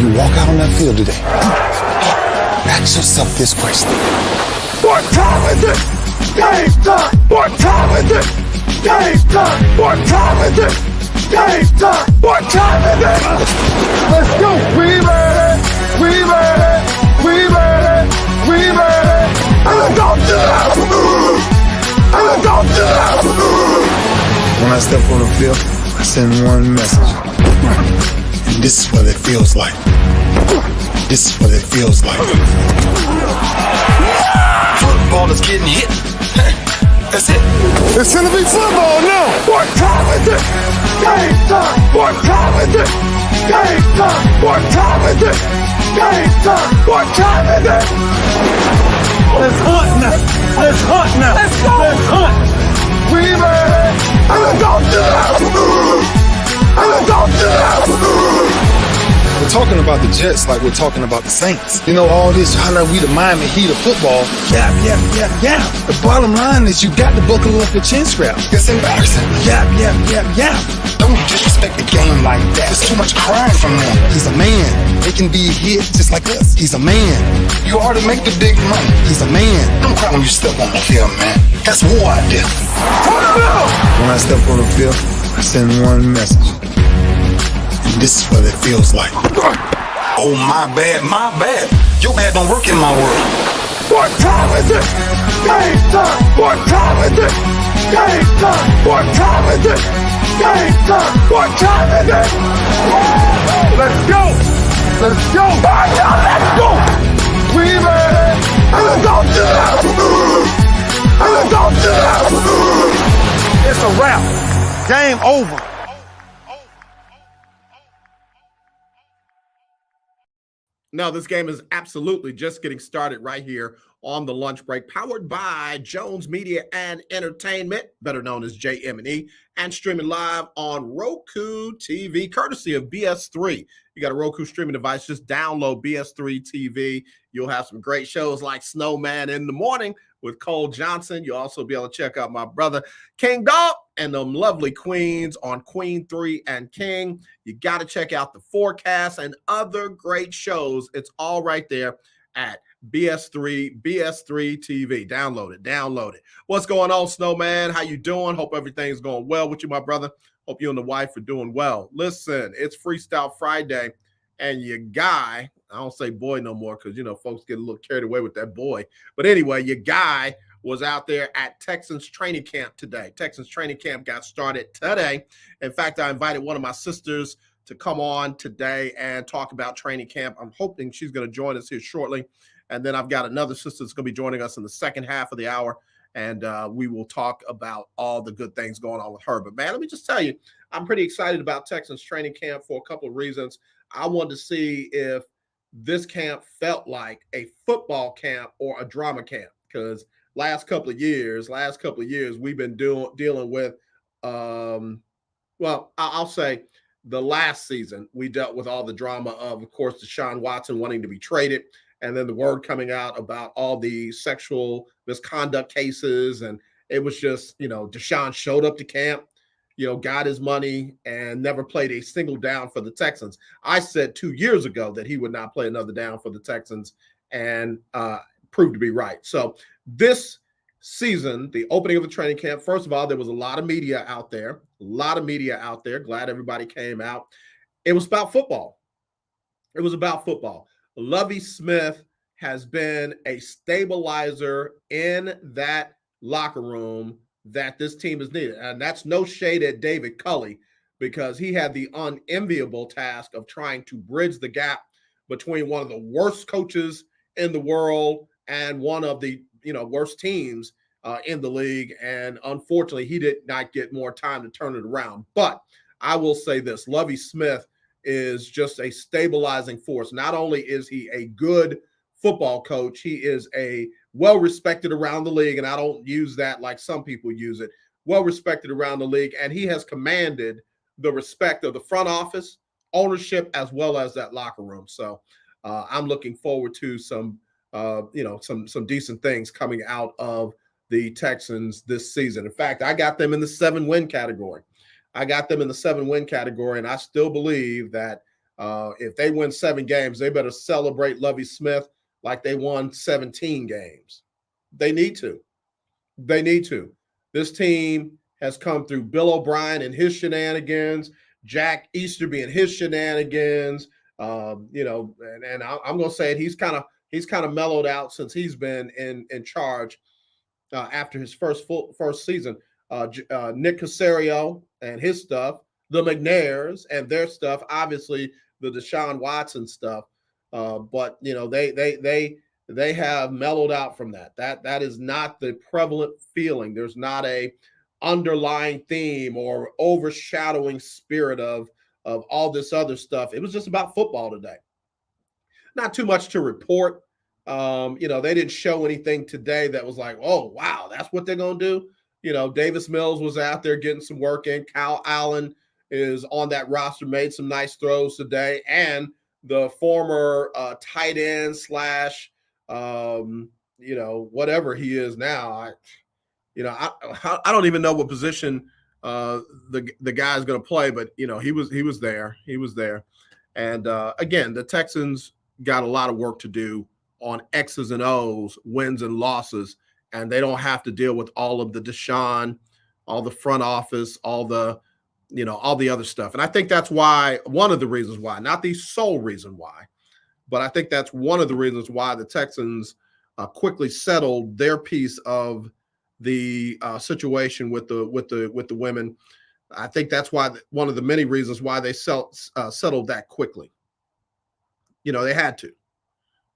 you walk out on that field today, ask yourself this question. What time is it? Game time! What time is it? Game time! What time is it? Game time! What time is it? Let's go! We made it! We made it! We made it! We made it! And let's go to the house! And let's go to the house! When I step on the field, I send one message. And this is what it feels like. This is what it feels like. Football is getting hit. That's it. It's gonna be football now. What time is it? Game time. What time is it? Game time. What time is it? Game time. What time is it? Let's hunt now. Let's hunt now. Let's go. Let's hunt. We made it. And let's go to the house. And let's go to the house. We're talking about the Jets like we're talking about the Saints. You know, all this, how like we the Miami Heat of football. Yeah. The bottom line is you got to buckle up your chin strap. It's embarrassing. Yeah. Don't disrespect the game like that. There's too much crying from them. He's a man. They can be hit just like us. He's a man. You already make the big money. He's a man. Don't cry when you step on the field, man. That's war out there. When I step on the field, I send one message. This is what it feels like. Oh, my bad. Your bad don't work in my world. What time is it? Game time. What time is it? Game time. What time is it? Game time. What time is it? Let's go. Let's go. Let's go. We made it. And let's go to the house. And let's go to the house. It's a wrap. Game over. No, this game is absolutely just getting started right here on the lunch break, powered by Jones Media and Entertainment, better known as JM&E, and streaming live on ROKU TV, courtesy of BS3. You got a Roku streaming device, just download BS3 TV. You'll have some great shows like Snowman in the Morning with Cole Johnson. You'll also be able to check out my brother King Dog and them lovely queens on Queen 3 and King. You got to check out the forecast and other great shows. It's all right there at BS3 TV. Download it. What's going on, Snowman? How you doing? Hope everything's going well with you, my brother. Hope you and the wife are doing well. Listen, it's Freestyle Friday, and your guy, I don't say boy no more because, you know, folks get a little carried away with that boy. But anyway, your guy was out there at Texans training camp today. Texans training camp got started today. In fact, I invited one of my sisters to come on today and talk about training camp. I'm hoping she's going to join us here shortly. And then I've got another sister that's going to be joining us in the second half of the hour. And we will talk about all the good things going on with her. But, man, let me just tell you, I'm pretty excited about Texans training camp for a couple of reasons. I wanted to see if this camp felt like a football camp or a drama camp, because last couple of years, we've been dealing with, I'll say the last season, we dealt with all the drama of course, Deshaun Watson wanting to be traded, and then the word coming out about all the sexual misconduct cases. And it was just, you know, Deshaun showed up to camp, you know, got his money and never played a single down for the Texans. I said 2 years ago that he would not play another down for the Texans, and proved to be right. So this season, the opening of the training camp, first of all, there was a lot of media out there. Glad everybody came out. It was about football. Lovie Smith has been a stabilizer in that locker room that this team has needed. And that's no shade at David Culley, because he had the unenviable task of trying to bridge the gap between one of the worst coaches in the world and one of the, you know, worst teams in the league. And unfortunately, he did not get more time to turn it around. But I will say this, Lovie Smith is just a stabilizing force. Not only is he a good football coach, he is a well-respected around the league, and I don't use that like some people use it, well-respected around the league, and he has commanded the respect of the front office, ownership, as well as that locker room. So I'm looking forward to some decent things coming out of the Texans this season. In fact, I got them in the 7-win category. And I still believe that If they win 7 games, they better celebrate Lovie Smith like they won 17 games. They need to. They need to. This team has come through Bill O'Brien and his shenanigans, Jack Easterby and his shenanigans. I'm going to say it. He's kind of mellowed out since he's been in charge after his first season. Nick Caserio and his stuff, the McNairs and their stuff, obviously the Deshaun Watson stuff. But they have mellowed out from that. That is not the prevalent feeling. There's not a underlying theme or overshadowing spirit of all this other stuff. It was just about football today. Not too much to report. They didn't show anything today that was like, oh, wow, that's what they're going to do. Davis Mills was out there getting some work in. Kyle Allen is on that roster, made some nice throws today. And the former tight end / whatever he is now. I don't even know what position the guy's going to play, but he was there. He was there. And again, the Texans got a lot of work to do on X's and O's, wins and losses, and they don't have to deal with all of the Deshaun, all the front office, all the other stuff. And I think that's why, one of the reasons why, not the sole reason why, but I think that's one of the reasons why the Texans quickly settled their piece of the situation with the women. I think that's why one of the many reasons why they settled that quickly. They had to.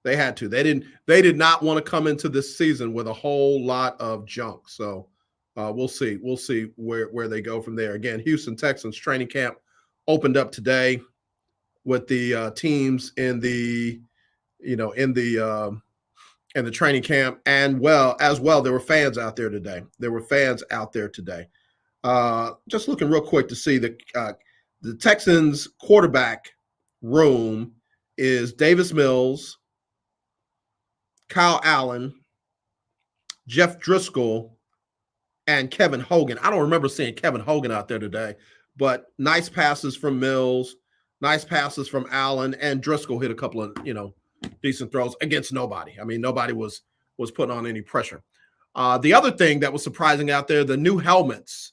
They had to. They did not want to come into this season with a whole lot of junk. So we'll see. We'll see where they go from there. Again, Houston Texans training camp opened up today with the teams in the training camp, and as well there were fans out there today. Just looking real quick to see the Texans quarterback room is Davis Mills, Kyle Allen, Jeff Driscoll, and Kevin Hogan. I don't remember seeing Kevin Hogan out there today, but nice passes from Mills, nice passes from Allen, and Driscoll hit a couple of, decent throws against nobody. I mean, nobody was putting on any pressure. The other thing that was surprising out there, the new helmets,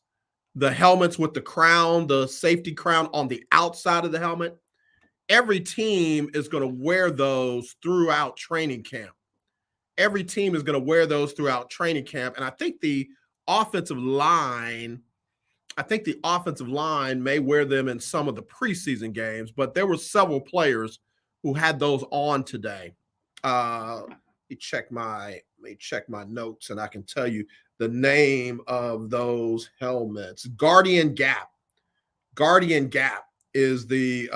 the helmets with the crown, the safety crown on the outside of the helmet. Every team is going to wear those throughout training camp. Every team is going to wear those throughout training camp. And I think the offensive line may wear them in some of the preseason games, but there were several players who had those on today. Let me check my notes, and I can tell you the name of those helmets. Guardian Gap is the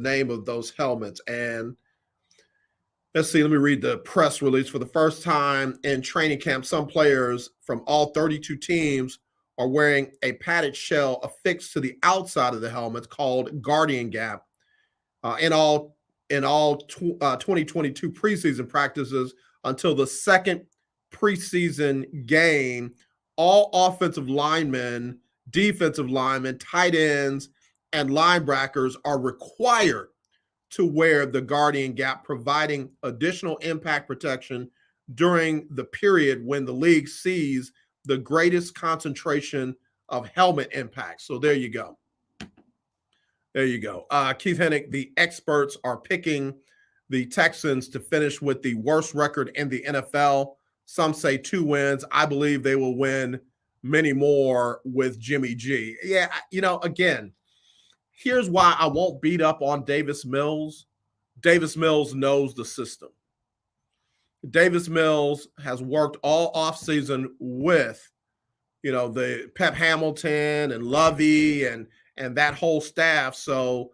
name of those helmets. And let's see, let me read the press release. For the first time in training camp, some players from all 32 teams are wearing a padded shell affixed to the outside of the helmets called Guardian Gap. In all 2022 preseason practices until the second preseason game, all offensive linemen, defensive linemen, tight ends, and linebackers are required to wear the Guardian Gap, providing additional impact protection during the period when the league sees the greatest concentration of helmet impact. So there you go. There you go. Keith Hennick, the experts are picking the Texans to finish with the worst record in the NFL. Some say 2 wins. I believe they will win many more with Jimmy G. Yeah, again, here's why I won't beat up on Davis Mills. Davis Mills knows the system. Davis Mills has worked all offseason with, the Pep Hamilton and Lovey and that whole staff. So,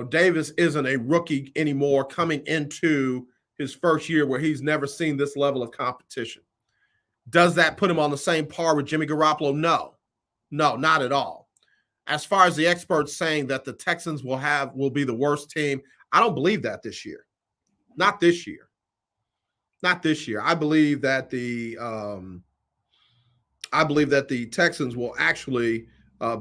Davis isn't a rookie anymore coming into his first year where he's never seen this level of competition. Does that put him on the same par with Jimmy Garoppolo? No, not at all. As far as the experts saying that the Texans will be the worst team, I don't believe that this year. Not this year. I believe that the Texans will actually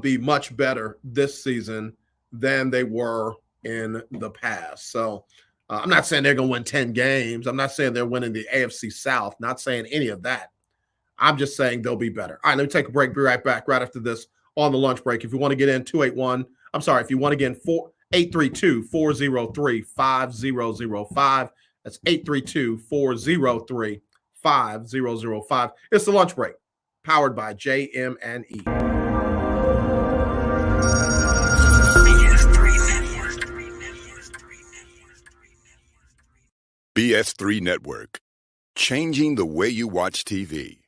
be much better this season than they were in the past. So I'm not saying they're going to win 10 games. I'm not saying they're winning the AFC South. Not saying any of that. I'm just saying they'll be better. All right, let me take a break. Be right back right after this on the lunch break. If you want to get in, if you want to get in, 832-403-5005. That's 832-403-5005. It's the lunch break, powered by JM&E. BS3 Network, changing the way you watch TV.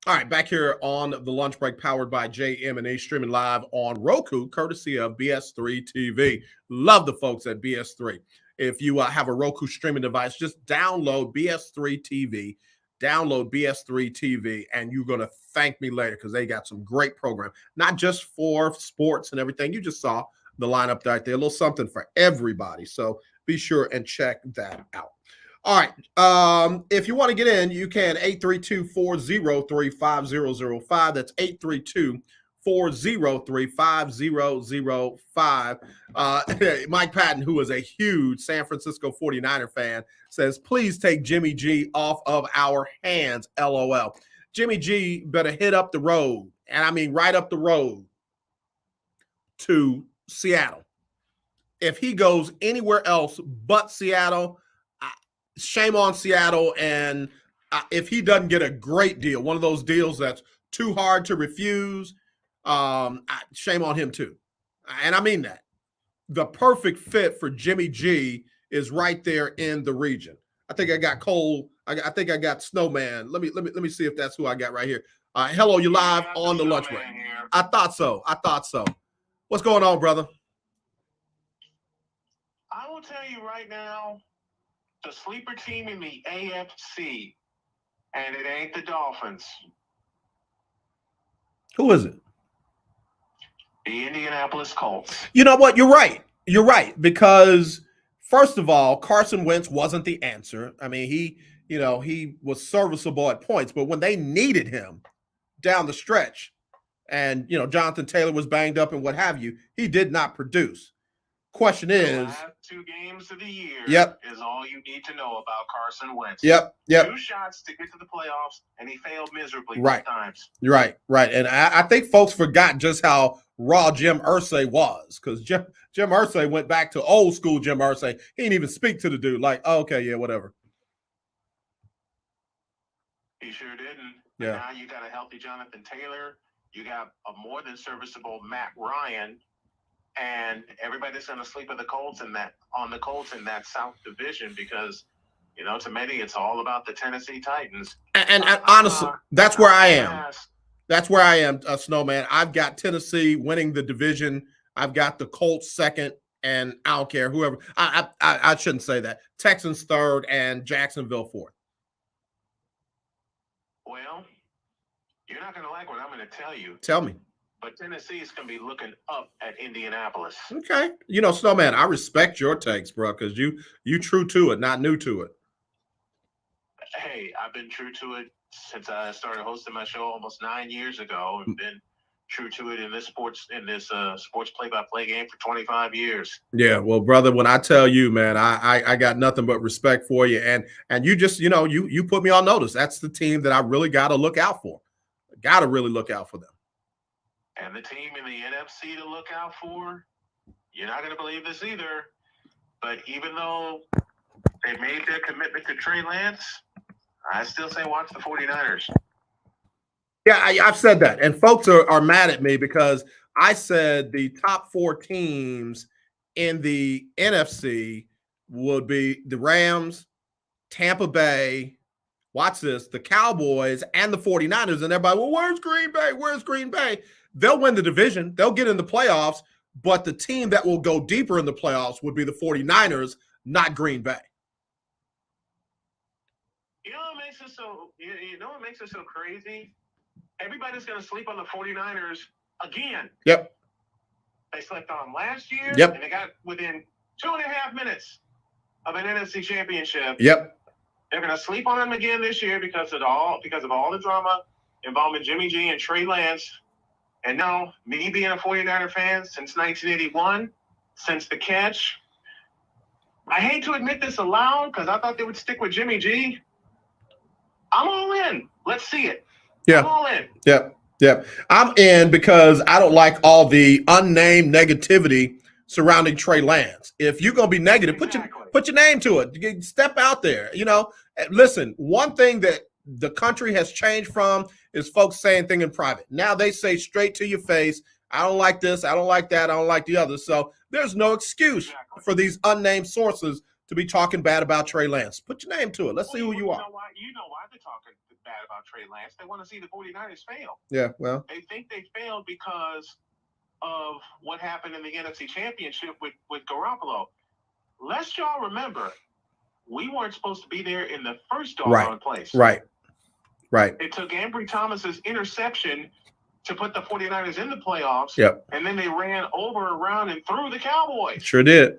All right, back here on the lunch break, powered by JM&E, streaming live on Roku, courtesy of BS3 TV. Love the folks at BS3. If you have a Roku streaming device, just download BS3 TV, and you're going to thank me later because they got some great program, not just for sports and everything. You just saw the lineup right there, a little something for everybody. So be sure and check that out. All right. If you want to get in, you can 832-403-5005. That's 832-403-5005. Mike Patton, who is a huge San Francisco 49er fan, says, please take Jimmy G off of our hands, LOL. Jimmy G better hit up the road, and I mean right up the road to Seattle. If he goes anywhere else but Seattle, shame on Seattle. And if he doesn't get a great deal, one of those deals that's too hard to refuse, shame on him too. And I mean that. The perfect fit for Jimmy G is right there in the region. I think I got Cole. I think I got Snowman. Let me see if that's who I got right here. Hello, you live on the lunch break. I thought so. What's going on, brother? I will tell you right now, the sleeper team in the AFC, and it ain't the Dolphins. Who is it? The Indianapolis Colts. You know what? You're right. Because first of all, Carson Wentz wasn't the answer. I mean, he was serviceable at points, but when they needed him down the stretch, and Jonathan Taylor was banged up and what have you, he did not produce. Question is, the last 2 games of the year is all you need to know about Carson Wentz. Yep. 2 shots to get to the playoffs, and he failed miserably both times. Right. And I think folks forgot just how raw Jim Irsay was, because Jim Irsay went back to old school Jim Irsay. He didn't even speak to the dude. Like, oh, okay, yeah, whatever. He sure didn't. Yeah. Now you got a healthy Jonathan Taylor. You got a more than serviceable Matt Ryan. And everybody that's going to sleep on the Colts in that South Division, because to many it's all about the Tennessee Titans. And honestly, that's where I am. That's where I am, Snowman. I've got Tennessee winning the division. I've got the Colts second, and I don't care whoever. I shouldn't say that. Texans third, and Jacksonville fourth. Well, you're not going to like what I'm going to tell you. Tell me. But Tennessee is going to be looking up at Indianapolis. Okay. Snowman, I respect your takes, bro, because you true to it, not new to it. Hey, I've been true to it since I started hosting my show almost 9 years ago, and been true to it in this sports play-by-play game for 25 years. Yeah, well, brother, when I tell you, man, I got nothing but respect for you, and you just you put me on notice. That's the team that I really got to look out for. Got to really look out for them. And the team in the NFC to look out for, you're not going to believe this either, but even though they made their commitment to Trey Lance, I still say watch the 49ers. Yeah, I've said that. And folks are mad at me because I said the top 4 teams in the NFC would be the Rams, Tampa Bay, watch this, the Cowboys, and the 49ers. And everybody, well, where's Green Bay? Where's Green Bay? They'll win the division. They'll get in the playoffs. But the team that will go deeper in the playoffs would be the 49ers, not Green Bay. You know what makes it so crazy? Everybody's going to sleep on the 49ers again. Yep. They slept on them last year. Yep. And they got within 2.5 minutes of an NFC championship. Yep. They're going to sleep on them again this year because of all the drama involving Jimmy G and Trey Lance. And now, me being a 49er fan since 1981, since the catch, I hate to admit this aloud because I thought they would stick with Jimmy G. I'm all in. Let's see it. Yeah. I'm all in. Yep. Yep. I'm in because I don't like all the unnamed negativity surrounding Trey Lance. If you're going to be negative, put your name to it. Step out there. You know, listen, one thing that the country has changed from is folks saying things in private. Now they say straight to your face, I don't like this, I don't like that, I don't like the other. So there's no excuse for these unnamed sources to be talking bad about Trey Lance. Put your name to it. Let's see who you are. You know why they're talking bad about Trey Lance. They want to see the 49ers fail. Yeah, well. They think they failed because of what happened in the NFC Championship with Garoppolo. Lest y'all remember, we weren't supposed to be there in the first doggone place. Right. It took Ambry Thomas's interception to put the 49ers in the playoffs. Yep. And then they ran over, around, and through the Cowboys. Sure did.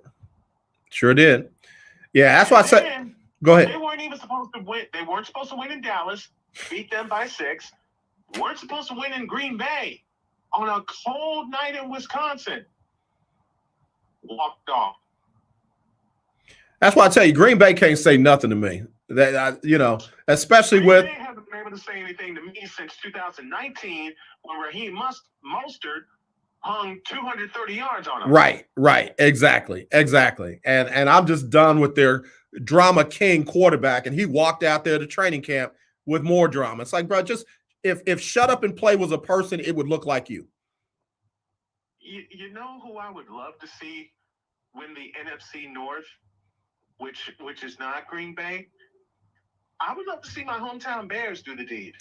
Yeah, that's why I said. Go ahead. They weren't even supposed to win. They weren't supposed to win in Dallas, beat them by 6. Weren't supposed to win in Green Bay on a cold night in Wisconsin. Walked off. That's why I tell you, Green Bay can't say nothing to me. Especially with. They haven't been able to say anything to me since 2019 when Raheem Mostert hung 230 yards on him. Right. Exactly. And I'm just done with their drama king quarterback. And he walked out there to training camp with more drama. It's like, bro, just if shut up and play was a person, it would look like you. You know who I would love to see win the NFC North, which is not Green Bay? I would love to see my hometown Bears do the deed.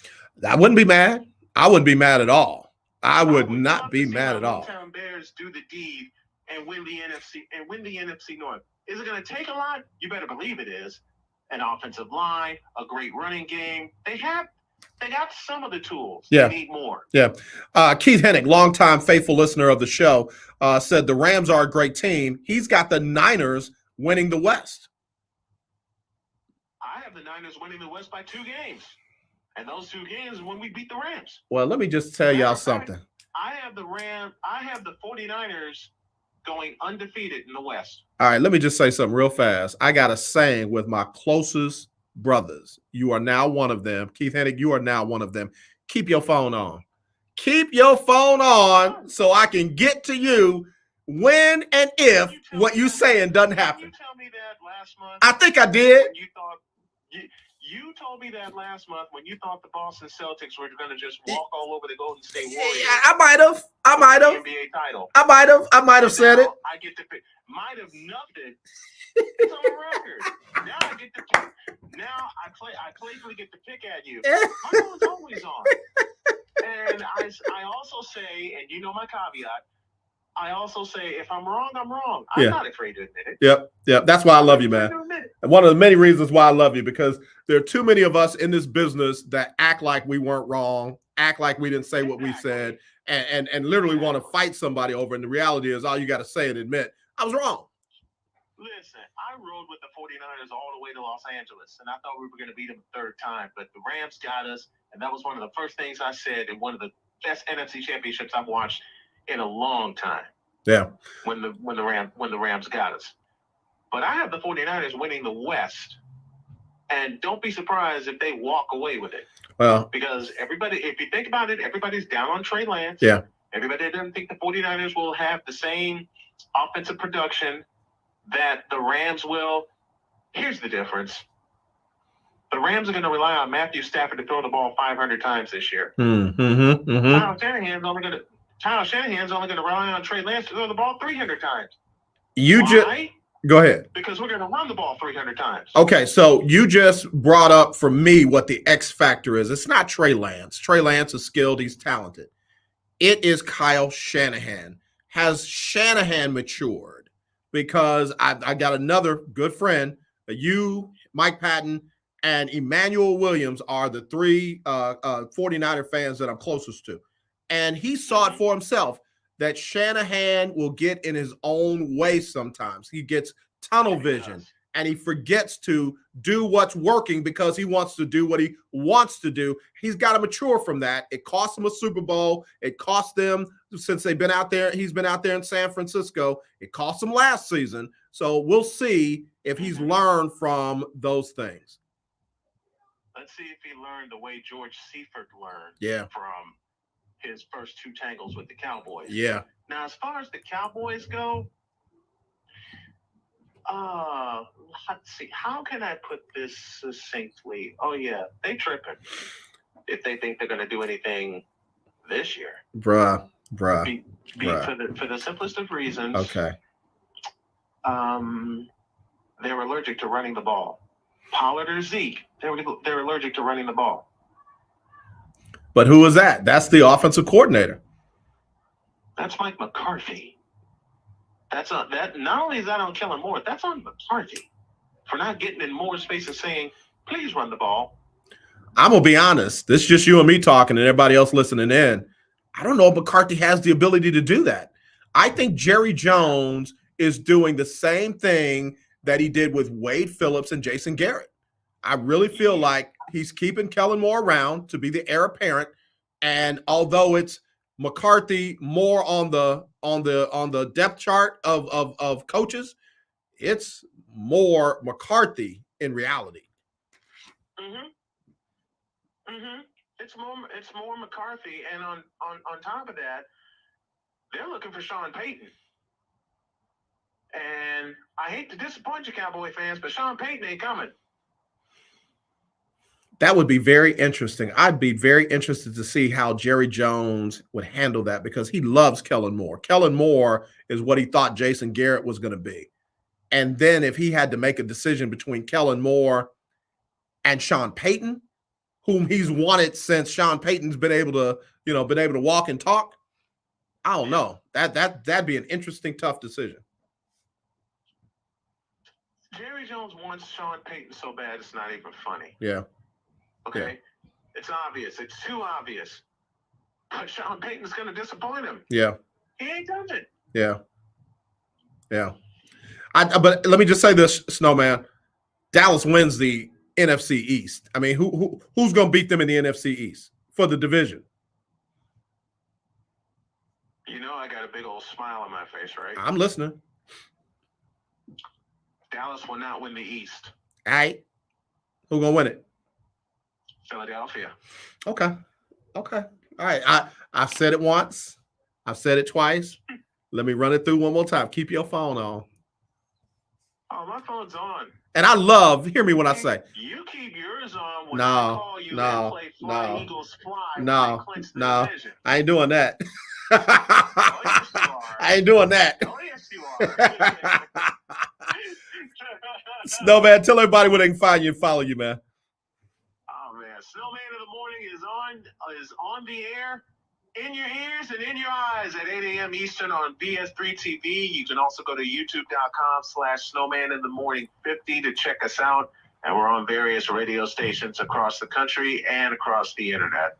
I wouldn't be mad. I wouldn't be mad at all. I would not be mad at all. Hometown Bears do the deed and win the NFC North. Is it going to take a lot? You better believe it is. An offensive line, a great running game. They got some of the tools. Yeah. They need more. Yeah. Keith Hennig, longtime faithful listener of the show, said the Rams are a great team. He's got the Niners winning the West. I have the Niners winning the West by 2 games. And those 2 games when we beat the Rams. Well, let me just tell y'all something. I have the 49ers going undefeated in the West. All right, let me just say something real fast. I got a saying with my closest brothers. You are now one of them. Keith Hennig, you are now one of them. Keep your phone on. Keep your phone on so I can get to you when and if what you saying doesn't happen. Did you tell me that last month? I think I did. You told me that last month when you thought the Boston Celtics were going to just walk all over the Golden State Warriors. I might have. NBA title. I might have said it. I get to pick. Might have nothing. It's on the record. Now I get to pick. Now I playfully get to pick at you. My phone's always on. And I also say, and you know my caveat, I also say, if I'm wrong, I'm wrong. I'm not afraid to admit it. Yep. That's why I love you, man. And one of the many reasons why I love you, because there are too many of us in this business that act like we weren't wrong, act like we didn't say what we said, and literally want to fight somebody over. And the reality is all you got to say and admit, I was wrong. Listen, I rode with the 49ers all the way to Los Angeles, and I thought we were going to beat them a 3rd time, but the Rams got us, and that was one of the first things I said in one of the best NFC championships I've watched in a long time. Yeah. When the Rams got us. But I have the 49ers winning the West. And don't be surprised if they walk away with it. Well, because everybody, if you think about it, everybody's down on Trey Lance. Yeah. Everybody doesn't think the 49ers will have the same offensive production that the Rams will. Here's the difference. The Rams are going to rely on Matthew Stafford to throw the ball 500 times this year. Kyle Shanahan's only going to rely on Trey Lance to throw the ball 300 times. Why? Go ahead. Because we're going to run the ball 300 times. Okay, so you just brought up for me what the X factor is. It's not Trey Lance. Trey Lance is skilled. He's talented. It is Kyle Shanahan. Has Shanahan matured? Because I got another good friend. You, Mike Patton, and Emmanuel Williams are the three 49er fans that I'm closest to. And he saw it for himself that Shanahan will get in his own way sometimes. He gets tunnel vision and he forgets to do what's working because he wants to do what he wants to do. He's got to mature from that. It cost him a Super Bowl. It cost them since they've been out there. He's been out there in San Francisco. It cost him last season. So we'll see if he's learned from those things. Let's see if he learned the way George Seifert learned from his first two tangles with the Cowboys. Yeah. Now, as far as the Cowboys go, let's see. How can I put this succinctly? Oh, yeah, they tripping if they think they're going to do anything this year. Bruh. For the simplest of reasons. Okay. They're allergic to running the ball. Pollard or Zeke, they're allergic to running the ball. But who is that? That's the offensive coordinator. That's Mike McCarthy. That. Not only is that on Kellen Moore, that's on McCarthy for not getting in more space and saying, "Please run the ball." I'm gonna be honest. This is just you and me talking, and everybody else listening in. I don't know if McCarthy has the ability to do that. I think Jerry Jones is doing the same thing that he did with Wade Phillips and Jason Garrett. I really feel like he's keeping Kellen Moore around to be the heir apparent. And although it's McCarthy more on the depth chart of coaches, it's more McCarthy in reality. It's more McCarthy, and on top of that, they're looking for Sean Payton. And I hate to disappoint you, Cowboy fans, but Sean Payton ain't coming. That would be very interesting. I'd be very interested to see how Jerry Jones would handle that because he loves Kellen Moore. Kellen Moore is what he thought Jason Garrett was going to be. And then if he had to make a decision between Kellen Moore and Sean Payton, whom he's wanted since Sean Payton's been able to walk and talk, I don't know. That'd be an interesting, tough decision. Jerry Jones wants Sean Payton so bad it's not even funny. Yeah. Okay? Yeah. It's obvious. It's too obvious. But Sean Payton's going to disappoint him. Yeah. He ain't done it. Yeah. Yeah. But let me just say this, Snowman. Dallas wins the NFC East. I mean, who's going to beat them in the NFC East for the division? You know I got a big old smile on my face, right? I'm listening. Dallas will not win the East. All right. Who's going to win it? Philadelphia. Okay. All right. I've said it once. I've said it twice. Let me run it through one more time. Keep your phone on. Oh, my phone's on. And I love, hear me when I say. You keep yours on when I call you and play Fly Eagles Fly. I ain't doing that. Oh, yes, you are. I ain't doing that. Oh, yes, you are. Snowman, tell everybody where they can find you and follow you, man. Oh, man. Snowman in the Morning is on the air, in your ears and in your eyes at 8 a.m. Eastern on BS3 TV. You can also go to youtube.com/snowmaninthemorning50 to check us out. And we're on various radio stations across the country and across the internet.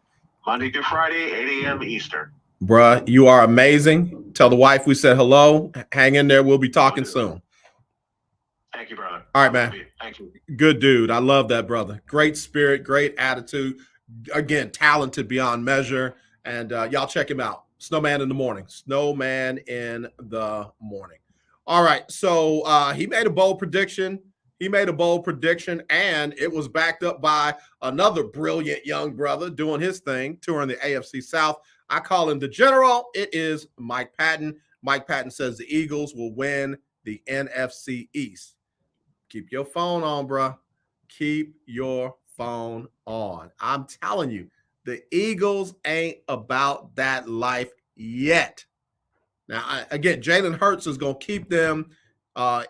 Monday through Friday, 8 a.m. Eastern. Bruh, you are amazing. Tell the wife we said hello. Hang in there. We'll be talking soon. Thank you, brother. All right, man. Thank you. Good dude. I love that, brother. Great spirit, great attitude. Again, talented beyond measure. And y'all check him out. Snowman in the Morning. Snowman in the Morning. All right. So he made a bold prediction. And it was backed up by another brilliant young brother doing his thing, touring the AFC South. I call him the General. It is Mike Patton. Mike Patton says the Eagles will win the NFC East. Keep your phone on, bro. Keep your phone on. I'm telling you, the Eagles ain't about that life yet. Now, again, Jalen Hurts is going to keep them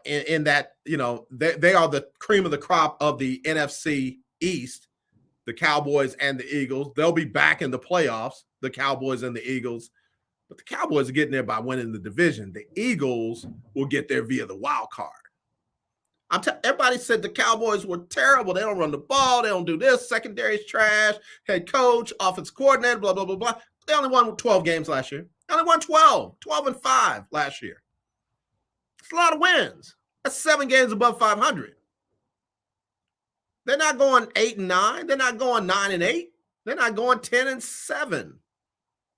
in that, they are the cream of the crop of the NFC East, the Cowboys and the Eagles. They'll be back in the playoffs, the Cowboys and the Eagles. But the Cowboys are getting there by winning the division. The Eagles will get there via the wild card. Everybody said the Cowboys were terrible. They don't run the ball. They don't do this. Secondary's trash. Head coach, offense coordinator, blah, blah, blah, blah. They only won 12 games last year. They only won 12-5 last year. It's a lot of wins. That's 7 games above 500. They're not going 8-9. They're not going 9-8. They're not going 10-7.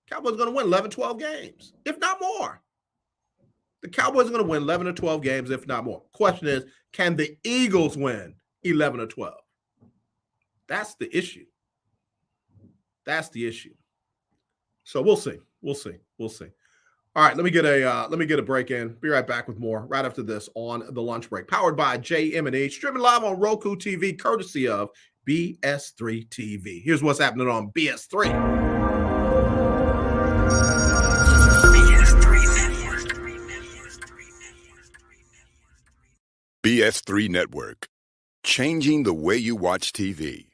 Cowboys are going to win 11, 12 games, if not more. The Cowboys are going to win 11 or 12 games, if not more. Question is, can the Eagles win 11 or 12? That's the issue. That's the issue. So we'll see. We'll see. We'll see. All right, let me get a break in. Be right back with more right after this on the lunch break. Powered by JM&E, streaming live on ROKU TV, courtesy of BS3 TV. Here's what's happening on BS3. BS3 Network, changing the way you watch TV.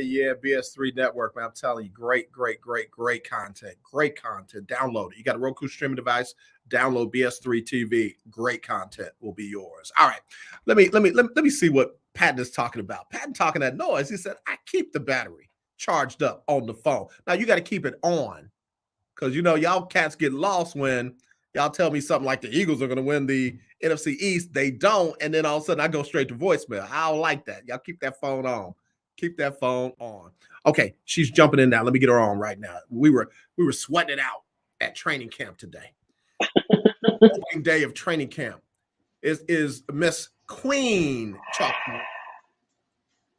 Yeah, BS3 Network, man. I'm telling you, great content. Great content. Download it. You got a Roku streaming device, download BS3 TV. Great content will be yours. All right. Let me see what Patton is talking about. Patton talking that noise. He said, I keep the battery charged up on the phone. Now you got to keep it on, because y'all cats get lost when y'all tell me something like the Eagles are going to win the NFC East. They don't, and then all of a sudden I go straight to voicemail. I don't like that. Y'all keep that phone on. Keep that phone on. Okay, she's jumping in now. Let me get her on right now. We were sweating it out at training camp today. Opening day of training camp is Miss Queen Chalkman.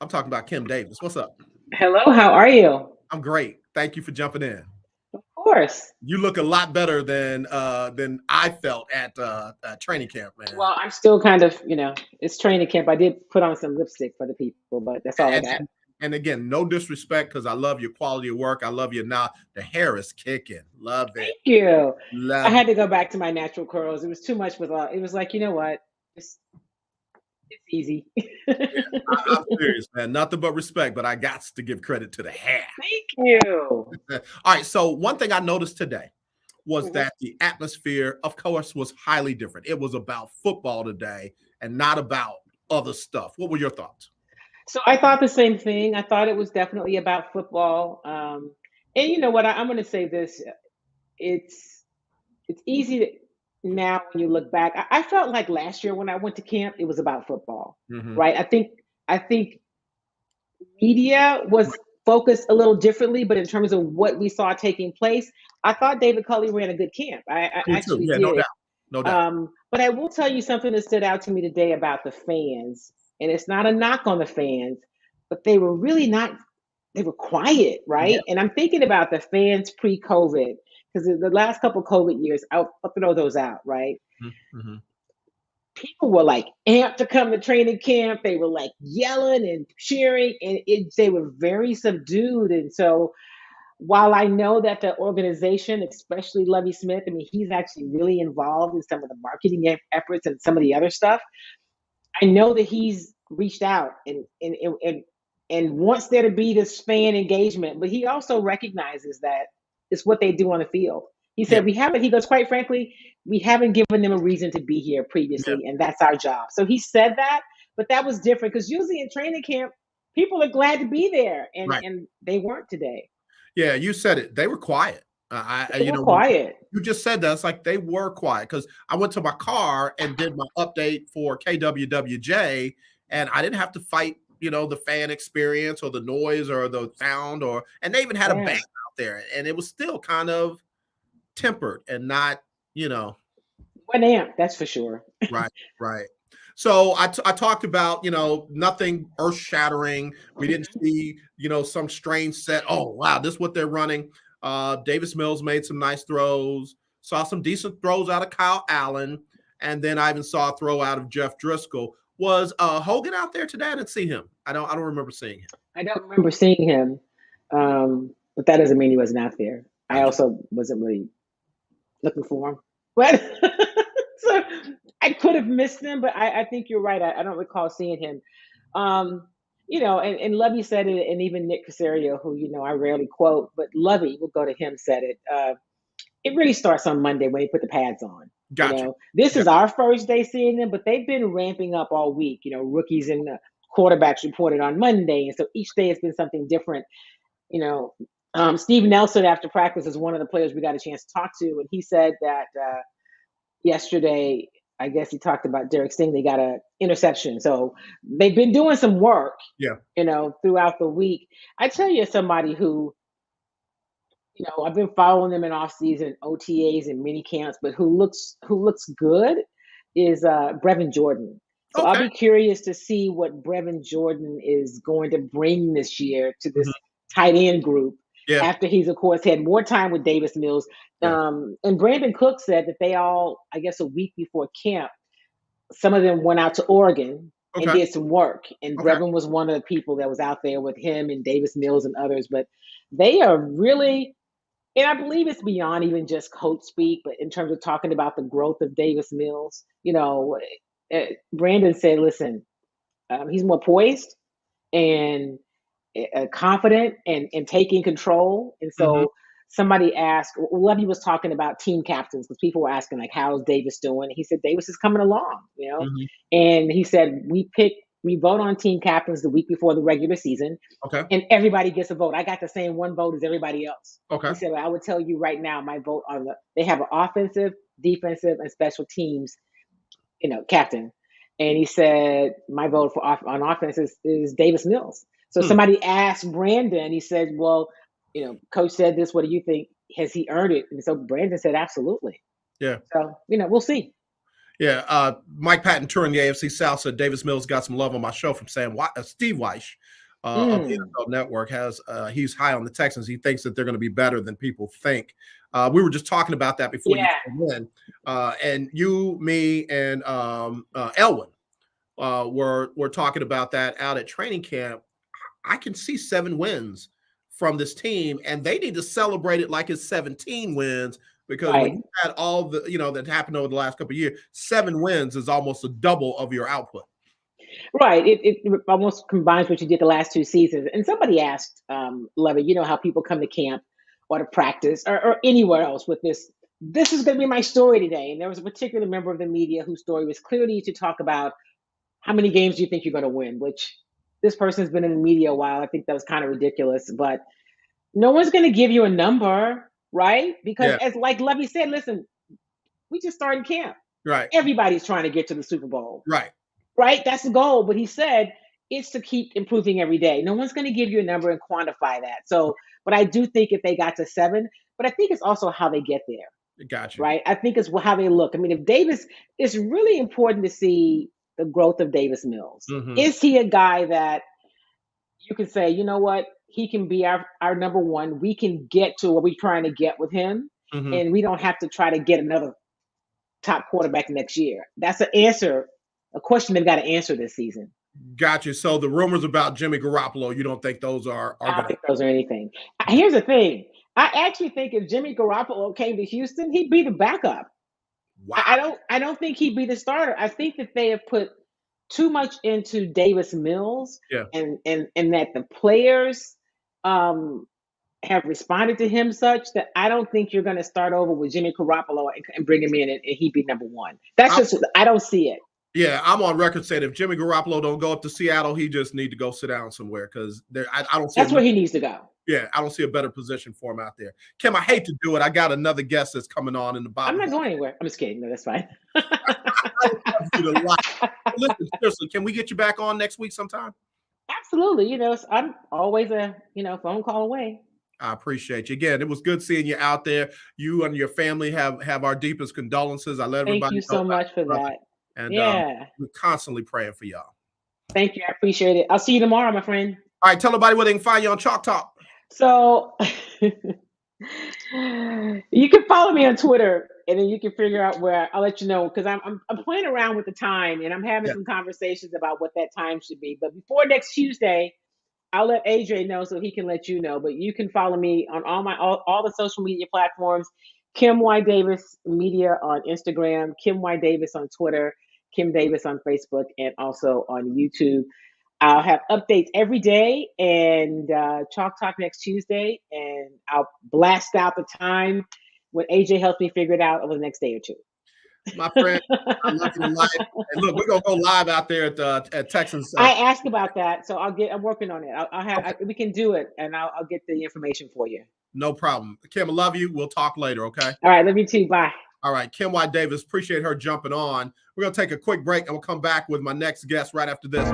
I'm talking about Kim Davis. What's up? Hello, how are you? I'm great. Thank you for jumping in. Of course. You look a lot better than I felt at training camp, man. Well, I'm still kind of, it's training camp. I did put on some lipstick for the people, but that's all I got. And again, no disrespect, because I love your quality of work. I love you now. The hair is kicking. Love it. Thank you. I had to go back to my natural curls. It was too much it was like, you know what? It's easy. I'm serious, man. Nothing but respect, but I got to give credit to the hair. Thank you. All right. So one thing I noticed today was that the atmosphere, of course, was highly different. It was about football today and not about other stuff. What were your thoughts? So I thought the same thing. I thought it was definitely about football. And you know what? I'm going to say this. It's easy to, now when you look back. I felt like last year when I went to camp, it was about football, right? I think media was focused a little differently, but in terms of what we saw taking place, I thought David Culley ran a good camp. I actually did. No doubt. But I will tell you something that stood out to me today about the fans. And it's not a knock on the fans, but they were really they were quiet, right? Yeah. And I'm thinking about the fans pre-COVID, because the last couple of COVID years, I'll throw those out, right? Mm-hmm. People were like amped to come to training camp. They were like yelling and cheering, and they were very subdued. And so while I know that the organization, especially Lovie Smith, I mean, he's actually really involved in some of the marketing efforts and some of the other stuff. I know that he's reached out and wants there to be this fan engagement, but he also recognizes that it's what they do on the field. He Yeah, said, we haven't, he goes, quite frankly, we haven't given them a reason to be here yeah, previously, and that's our job. So he said that, but that was different because usually in training camp, people are glad to be there, right. and they weren't today. Yeah, you said it. They were quiet. They were quiet. You just said that. It's like they were quiet because I went to my car and did my update for KWWJ, and I didn't have to fight, the fan experience or the noise or the sound and they even had a Yeah. band out there, and it was still kind of tempered and not, One amp, that's for sure. right, right. So I talked about, nothing earth shattering. We didn't see, some strange set. Oh, wow, this is what they're running. Davis Mills made some nice throws, saw some decent throws out of Kyle Allen. And then I even saw a throw out of Jeff Driscoll. Was Hogan out there today? I didn't see him. I don't remember seeing him. I don't remember seeing him, but that doesn't mean he wasn't out there. I also wasn't really looking for him. But so I could have missed him, but I think you're right. I don't recall seeing him. And Lovey said it, and even Nick Casario, who, I rarely quote, but Lovey, we'll go to him, said it. It really starts on Monday when they put the pads on. Gotcha. This is our first day seeing them, but they've been ramping up all week. Rookies and quarterbacks reported on Monday, and so each day has been something different. Steve Nelson after practice is one of the players we got a chance to talk to, and he said that yesterday, I guess he talked about Derek Stingley got an interception. So they've been doing some work, throughout the week. I tell you, somebody who, I've been following them in off-season OTAs and mini camps, but who looks good is Brevin Jordan. So Okay. I'll be curious to see what Brevin Jordan is going to bring this year to this tight end group. Yeah. After he's, of course, had more time with Davis Mills. Yeah. And Brandon Cook said that they all, I guess a week before camp, some of them went out to Oregon and did some work. And Brevin was one of the people that was out there with him and Davis Mills and others. But they are really, and I believe it's beyond even just coach speak, but in terms of talking about the growth of Davis Mills, Brandon said, listen, he's more poised and confident and taking control. And so somebody asked, Levy was talking about team captains because people were asking, like, how's Davis doing? And he said, Davis is coming along, And he said, we vote on team captains the week before the regular season. Okay. And everybody gets a vote. I got the same one vote as everybody else. Okay. He said, well, I would tell you right now, my vote they have an offensive, defensive, and special teams, captain. And he said, my vote on offense is Davis Mills. So somebody asked Brandon, he said, well, coach said this, what do you think? Has he earned it? And so Brandon said, absolutely. Yeah. So, we'll see. Yeah. Mike Patton touring the AFC South said Davis Mills got some love on my show from Steve Weish of the NFL Network. He's high on the Texans. He thinks that they're going to be better than people think. We were just talking about that before you came in. And you, me, and Elwin were talking about that out at training camp. I can see 7 wins from this team, and they need to celebrate it like it's 17 wins because when you had all the, that happened over the last couple of years, 7 wins is almost a double of your output. Right. It almost combines what you did the last 2 seasons. And somebody asked, Levy, how people come to camp or to practice or anywhere else with this. This is going to be my story today. And there was a particular member of the media whose story was clearly to talk about how many games do you think you're going to win, which this person's been in the media a while. I think that was kind of ridiculous, but no one's going to give you a number, right? Because as like Levy said, listen, we just started camp. Right. Everybody's trying to get to the Super Bowl. Right. Right. That's the goal. But he said it's to keep improving every day. No one's going to give you a number and quantify that. So, but I do think if they got to 7, but I think it's also how they get there. Gotcha. Right. I think it's how they look. I mean, if Davis, it's really important to see the growth of Davis Mills. Is he a guy that you can say, you know what, he can be our number one. We can get to what we're trying to get with him. And we don't have to try to get another top quarterback next year. That's an answer, a question they've got to answer this season. Got you. So the rumors about Jimmy Garoppolo, you don't think those are I don't going think those are anything. Here's the thing. I actually think if Jimmy Garoppolo came to Houston, he'd be the backup. wow. I don't think he'd be the starter. I think that they have put too much into Davis Mills, Yeah. and that the players have responded to him such that I don't think you're going to start over with Jimmy Garoppolo and bring him in and he'd be number one. That's just I don't see it. Yeah, I'm on record saying if Jimmy Garoppolo don't go up to Seattle, he just need to go sit down somewhere because I don't see. That's where he needs to go. Yeah, I don't see a better position for him out there. Kim, I hate to do it. I got another guest that's coming on in the bottom. I'm not going anywhere. I'm just kidding. No, that's fine. Listen, seriously, can we get you back on next week sometime? Absolutely. I'm always a phone call away. I appreciate you. Again, it was good seeing you out there. You and your family have our deepest condolences. I let everybody know. Thank you so much for that. And yeah, we're constantly praying for y'all. Thank you. I appreciate it. I'll see you tomorrow, my friend. All right, tell everybody where they can find you on Chalk Talk. So you can follow me on Twitter, and then you can figure out where I'll let you know because I'm playing around with the time, and I'm having some conversations about what that time should be. But before next Tuesday, I'll let AJ know so he can let you know. But you can follow me on all the social media platforms. Kim Y. Davis Media on Instagram, Kim Y. Davis on Twitter, Kim Davis on Facebook, and also on YouTube. I'll have updates every day and Chalk Talk next Tuesday, and I'll blast out the time when AJ helps me figure it out over the next day or two. My friend, I love you to life. And look, we're gonna go live out there at Texas. I asked about that, so I'm working on it. We can do it, and I'll get the information for you. No problem. Kim, I love you. We'll talk later, okay? All right, love you too. Bye. All right, Kim Y. Davis, appreciate her jumping on. We're gonna take a quick break, and we'll come back with my next guest right after this.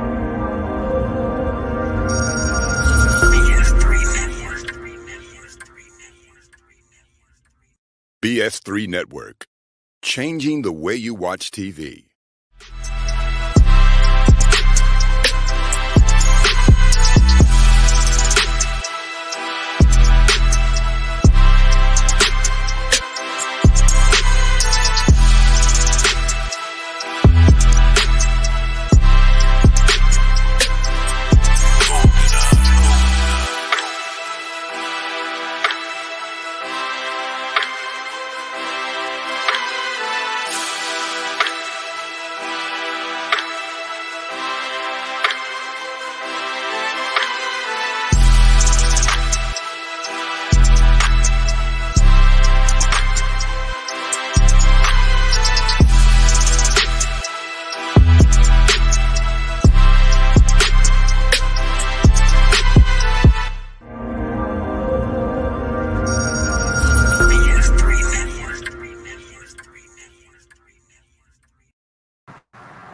BS3 Network, changing the way you watch TV.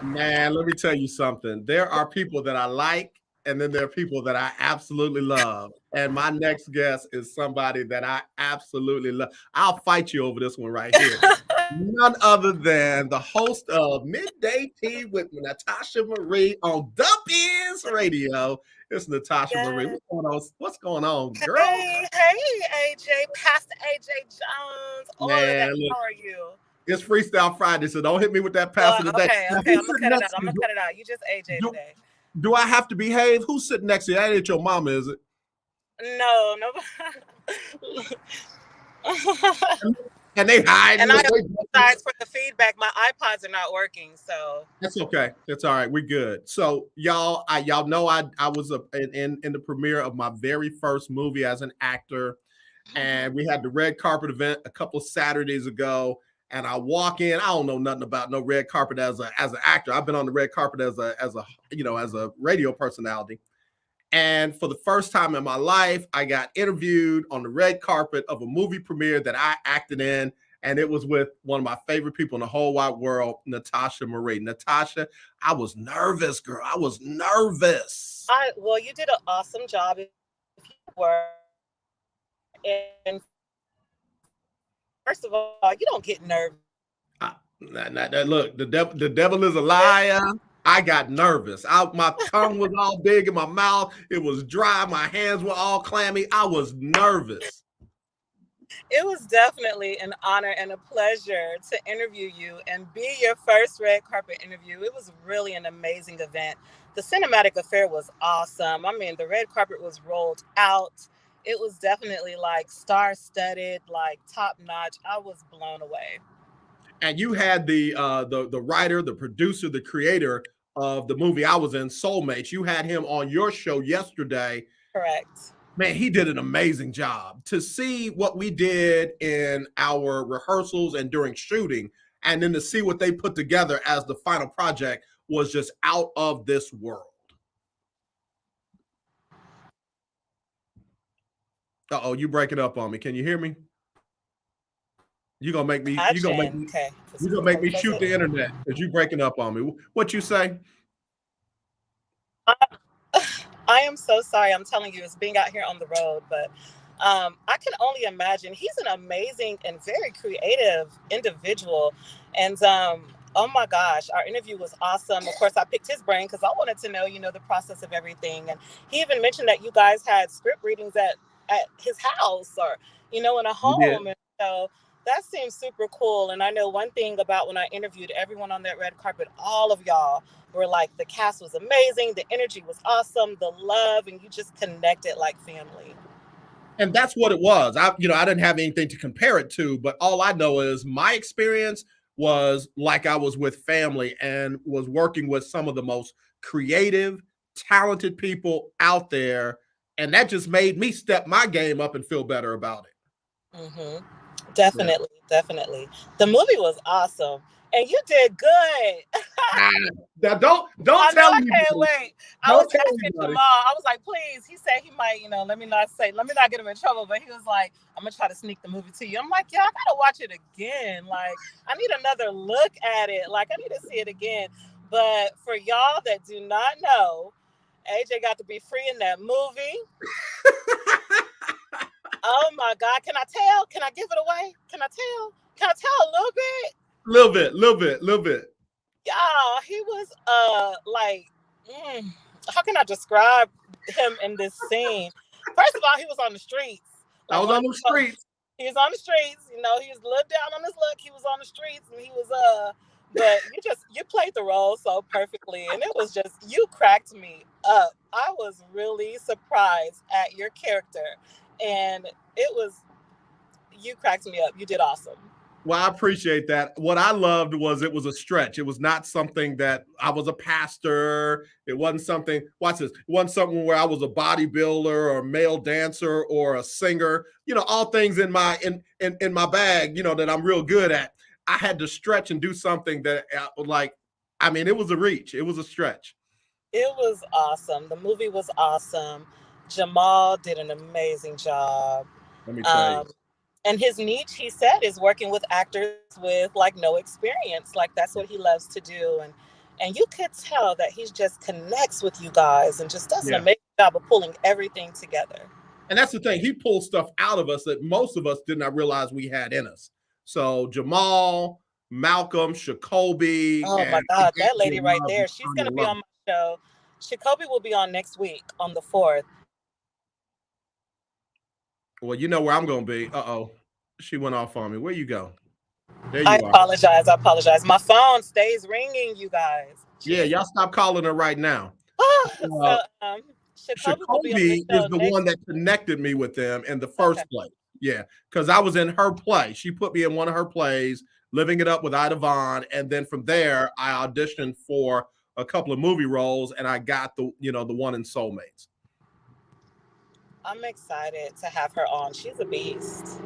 Man, let me tell you something. There are people that I like, and then there are people that I absolutely love. And my next guest is somebody that I absolutely love. I'll fight you over this one right here. None other than the host of Midday Tea with Natasha Marie on DaBiz Radio. It's Natasha Marie. What's going on, girl? Hey, AJ, Pastor AJ Jones. All of that. How are you? It's Freestyle Friday, so don't hit me with that Pastor today. Okay, I'm gonna cut it out. I'm gonna cut it out. You just AJ today. Do I have to behave? Who's sitting next to you? That ain't your mama, is it? No. And they hide. And I apologize for the feedback. My iPods are not working, so that's okay. That's all right. We're good. So y'all know I was in the premiere of my very first movie as an actor, and we had the red carpet event a couple of Saturdays ago. And I walk in. I don't know nothing about no red carpet as an actor. I've been on the red carpet as a radio personality. And for the first time in my life, I got interviewed on the red carpet of a movie premiere that I acted in. And it was with one of my favorite people in the whole wide world, Natasha Marie. Natasha, I was nervous, girl. I was nervous. Well, you did an awesome job. If you were. And first of all, you don't get nervous. Look, the devil is a liar. I got nervous. My tongue was all big in my mouth. It was dry. My hands were all clammy. I was nervous. It was definitely an honor and a pleasure to interview you and be your first red carpet interview. It was really an amazing event. The cinematic affair was awesome. I mean, the red carpet was rolled out. It was definitely like star-studded, like top-notch. I was blown away. And you had the writer, the producer, the creator of the movie I was in, Soulmates. You had him on your show yesterday. Correct. Man, he did an amazing job. To see what we did in our rehearsals and during shooting, and then to see what they put together as the final project was just out of this world. Uh-oh, you breaking up on me. Can you hear me? You're gonna make me shoot the internet because you breaking up on me. What you say? I am so sorry. I'm telling you, it's being out here on the road, but I can only imagine. He's an amazing and very creative individual. And oh my gosh, our interview was awesome. Of course, I picked his brain because I wanted to know, the process of everything. And he even mentioned that you guys had script readings at his house or, in a home. And so that seems super cool. And I know one thing about when I interviewed everyone on that red carpet, all of y'all were like, the cast was amazing. The energy was awesome. The love, and you just connected like family. And that's what it was. I didn't have anything to compare it to, but all I know is my experience was like I was with family and was working with some of the most creative, talented people out there. And that just made me step my game up and feel better about it. Mm-hmm. Definitely. The movie was awesome. And you did good. Now don't tell me. I can't wait. I was asking Jamal. I was like, please. He said he might, let me not get him in trouble. But he was like, I'm gonna try to sneak the movie to you. I'm like, yeah, I gotta watch it again. Like, I need another look at it. Like, I need to see it again. But for y'all that do not know, AJ got to be free in that movie. Oh my God. Can I tell? Can I give it away? Can I tell a little bit? Little bit. Y'all, he was how can I describe him in this scene? First of all, he was on the streets. I was on the streets. He was on the streets. He was looked down on his luck. He was on the streets, and he was but you played the role so perfectly, and it was just, you cracked me up. I was really surprised at your character, and you cracked me up. You did awesome. Well, I appreciate that. What I loved was it was a stretch. It was not something that I was a pastor. It wasn't something, watch this, it wasn't something where I was a bodybuilder or a male dancer or a singer, all things in my bag, that I'm real good at. I had to stretch and do something that it was a reach. It was a stretch. It was awesome. The movie was awesome. Jamal did an amazing job. Let me tell you. And his niche, he said, is working with actors with no experience. That's what he loves to do. And you could tell that he just connects with you guys and just does an amazing job of pulling everything together. And that's the thing. He pulls stuff out of us that most of us did not realize we had in us. So Jamal, Malcolm, Shakobi. Oh my God, that lady right there. She's going to be on my show. Shakobi will be on next week on the 4th. Well, you know where I'm going to be. Uh-oh. She went off on me. Where you go? There you I are. I apologize. My phone stays ringing, you guys. Yeah, y'all stop calling her right now. Shakobi is the one that connected me with them in the first place. Yeah, because I was in her play. She put me in one of her plays, Living It Up with Ida Vaughn. And then from there, I auditioned for a couple of movie roles, and I got the one in Soulmates. I'm excited to have her on. She's a beast.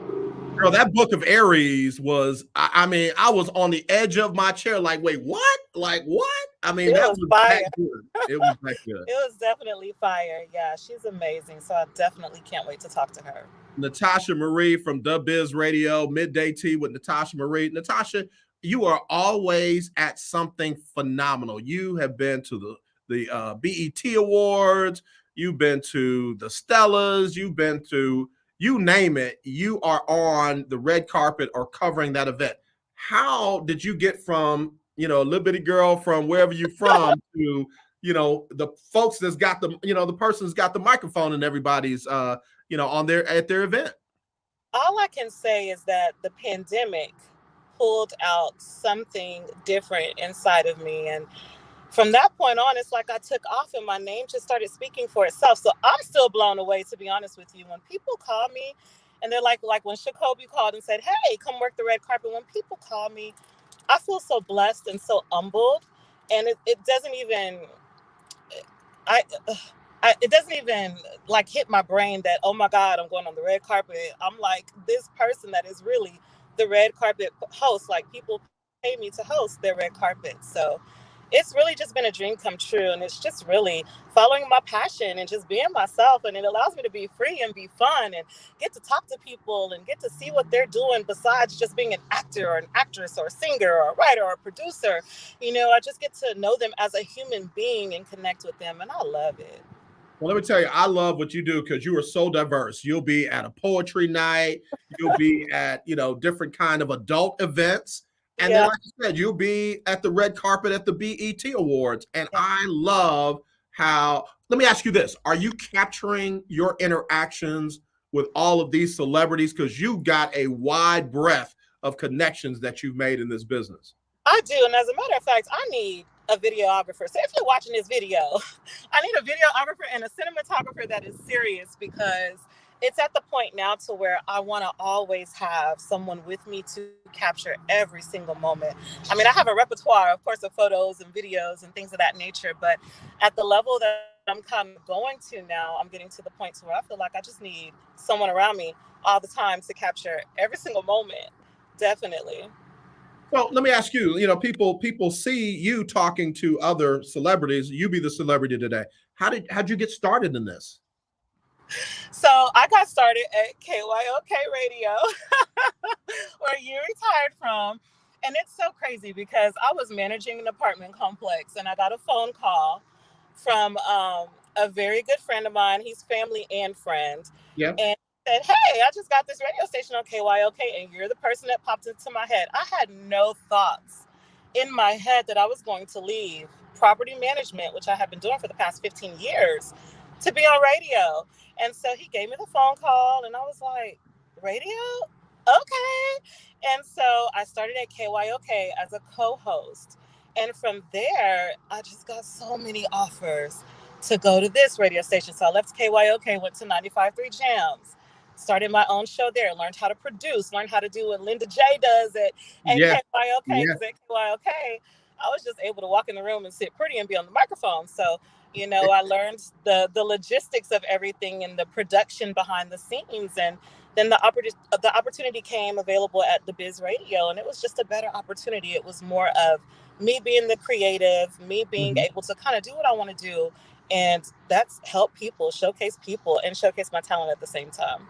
Girl, that Book of Aries was, I was on the edge of my chair like, wait, what? Like, what? That was fire. that good. It was that good. It was definitely fire. Yeah, she's amazing. So I definitely can't wait to talk to her. Natasha Marie from DaBiz Radio, Midday Tea with Natasha Marie. Natasha, you are always at something phenomenal. You have been to the BET Awards. You've been to the Stellas. You've been to, you name it. You are on the red carpet or covering that event. How did you get from, a little bitty girl from wherever you're from to, the folks that's got the, the person's got the microphone and everybody's, at their event? All I can say is that the pandemic pulled out something different inside of me. And from that point on, it's like I took off and my name just started speaking for itself. So I'm still blown away, to be honest with you. When people call me and they're like when Shakobi called and said, hey, come work the red carpet. When people call me, I feel so blessed and so humbled. And it doesn't even, it doesn't even like hit my brain that, oh my God, I'm going on the red carpet. I'm like this person that is really the red carpet host. Like people pay me to host their red carpet. So it's really just been a dream come true. And it's just really following my passion and just being myself. And it allows me to be free and be fun and get to talk to people and get to see what they're doing besides just being an actor or an actress or a singer or a writer or a producer. You know, I just get to know them as a human being and connect with them. And I love it. Well, let me tell you, I love what you do because you are so diverse. You'll be at a poetry night. You'll be at, different kind of adult events. And then, like you said, you'll be at the red carpet at the BET Awards. And I love how, let me ask you this. Are you capturing your interactions with all of these celebrities? Because you've got a wide breadth of connections that you've made in this business. I do. And as a matter of fact, I need a videographer. So if you're watching this video, I need a videographer and a cinematographer that is serious, because it's at the point now to where I want to always have someone with me to capture every single moment. I mean, I have a repertoire, of course, of photos and videos and things of that nature, but at the level that I'm kind of going to now, I'm getting to the point to where I feel like I just need someone around me all the time to capture every single moment. Definitely. Well, let me ask you, people see you talking to other celebrities. You be the celebrity today. How'd you get started in this? So I got started at KYOK Radio, where you retired from. And it's so crazy because I was managing an apartment complex and I got a phone call from a very good friend of mine. He's family and friend. Yeah. And said, hey, I just got this radio station on KYOK and you're the person that popped into my head. I had no thoughts in my head that I was going to leave property management, which I have been doing for the past 15 years, to be on radio. And so he gave me the phone call and I was like, radio? Okay. And so I started at KYOK as a co-host. And from there, I just got so many offers to go to this radio station. So I left KYOK, went to 95.3 Jams, started my own show there, learned how to produce, learned how to do what Linda J does at KYOK. Because at KYOK, I was just able to walk in the room and sit pretty and be on the microphone. So, I learned the logistics of everything and the production behind the scenes. And then the opportunity came available at DaBiz Radio, and it was just a better opportunity. It was more of me being the creative, me being able to kind of do what I want to do. And that's help people, showcase people, and showcase my talent at the same time.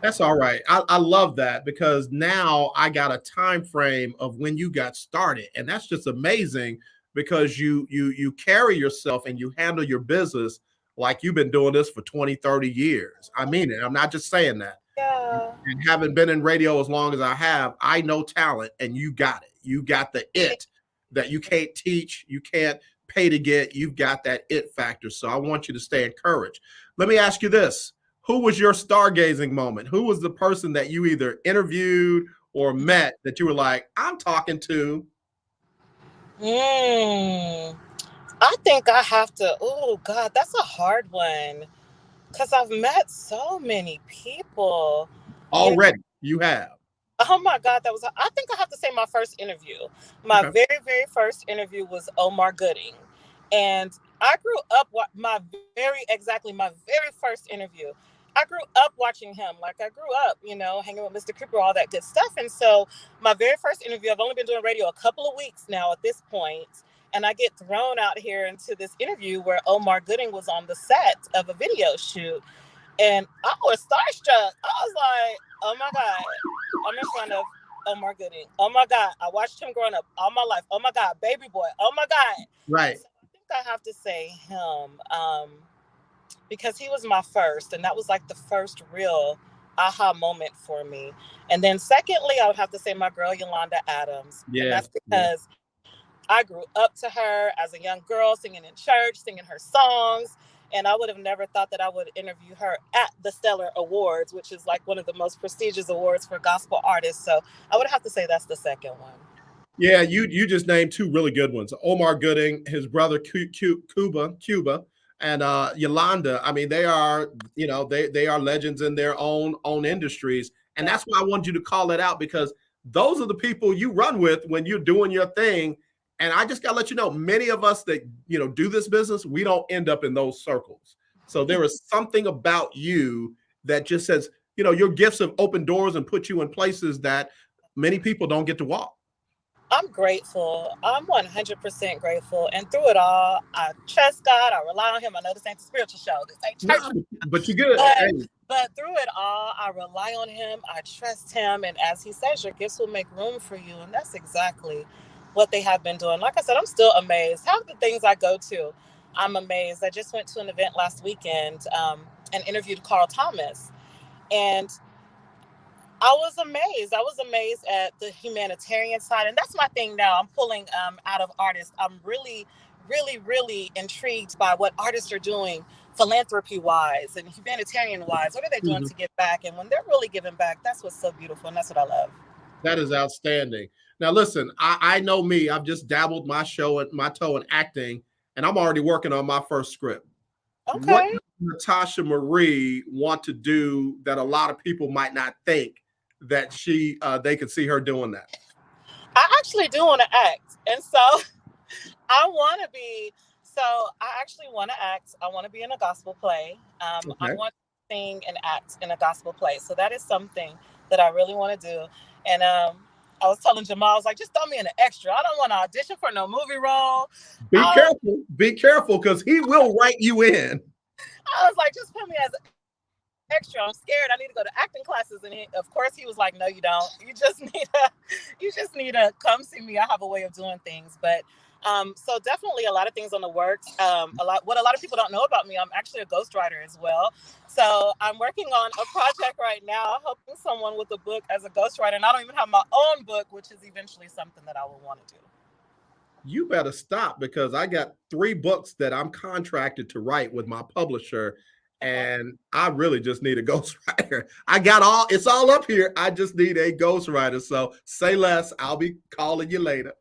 That's all right. I love that because now I got a time frame of when you got started. And that's just amazing because you carry yourself and you handle your business like you've been doing this for 20, 30 years. I mean it. I'm not just saying that. Yeah. And having been in radio as long as I have, I know talent and you got it. You got the it that you can't teach, you can't pay to get. You've got that it factor. So I want you to stay encouraged. Let me ask you this. Who was your stargazing moment? Who was the person that you either interviewed or met that you were like, I'm talking to? I think I have to, oh God, that's a hard one. Because I've met so many people. Already, you have. Oh my God, I think I have to say my first interview. My very, very first interview was Omar Gooding. And I grew up, my very first interview, I grew up watching him. Like I grew up, hanging with Mr. Cooper, all that good stuff. And so my very first interview, I've only been doing radio a couple of weeks now at this point. And I get thrown out here into this interview where Omar Gooding was on the set of a video shoot. And I was starstruck. I was like, oh my God, I'm in front of Omar Gooding. Oh my God, I watched him growing up all my life. Oh my God, baby boy. Oh my God. Right. So I think I have to say him because he was my first. And that was like the first real aha moment for me. And then secondly, I would have to say my girl, Yolanda Adams. Yeah. And that's because I grew up to her as a young girl, singing in church, singing her songs. And I would have never thought that I would interview her at the Stellar Awards, which is like one of the most prestigious awards for gospel artists. So I would have to say that's the second one. Yeah, you just named two really good ones. Omar Gooding, his brother Cuba, and Yolanda. I mean, they are, they are legends in their own industries. And that's why I wanted you to call it out, because those are the people you run with when you're doing your thing. And I just got to let you know, many of us that, do this business, we don't end up in those circles. So there is something about you that just says, your gifts have opened doors and put you in places that many people don't get to walk. I'm grateful. I'm 100% grateful. And through it all, I trust God. I rely on him. I know this ain't the spiritual show. This ain't church. No, but you're good. But through it all, I rely on him. I trust him. And as he says, your gifts will make room for you. And that's exactly what they have been doing. Like I said, I'm still amazed. Half the things I go to, I'm amazed. I just went to an event last weekend and interviewed Carl Thomas. And I was amazed. I was amazed at the humanitarian side. And that's my thing now. I'm pulling out of artists. I'm really, really, really intrigued by what artists are doing philanthropy-wise and humanitarian-wise. What are they doing to give back? And when they're really giving back, that's what's so beautiful. And that's what I love. That is outstanding. Now, listen, I know me. I've just dabbled my toe in acting, and I'm already working on my first script. Okay. What does Natasha Marie want to do that a lot of people might not think that they could see her doing that? I actually do want to act. And so I actually want to act. I want to be in a gospel play. I want to sing and act in a gospel play. So that is something that I really want to do. And I was telling Jamal, I was like, just throw me in an extra. I don't want to audition for no movie role. Be careful, because he will write you in. I was like, just put me as an extra. I'm scared. I need to go to acting classes. And of course he was like, no, you don't. You just need to come see me. I have a way of doing things. But so definitely a lot of things on the works. What a lot of people don't know about me, I'm actually a ghostwriter as well. So I'm working on a project right now, helping someone with a book as a ghostwriter. And I don't even have my own book, which is eventually something that I will want to do. You better stop, because I got 3 books that I'm contracted to write with my publisher. And I really just need a ghostwriter. It's all up here. I just need a ghostwriter. So say less. I'll be calling you later.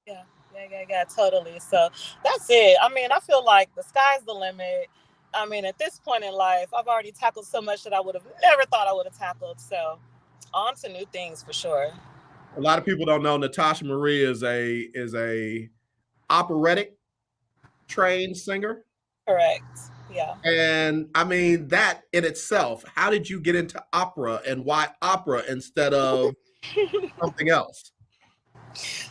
Yeah, totally. So that's it. I mean, I feel like the sky's the limit. I mean, at this point in life, I've already tackled so much that I would have never thought I would have tackled. So on to new things for sure. A lot of people don't know Natasha Marie is a operatic trained singer. Correct. Yeah. And I mean, that in itself, how did you get into opera, and why opera instead of something else?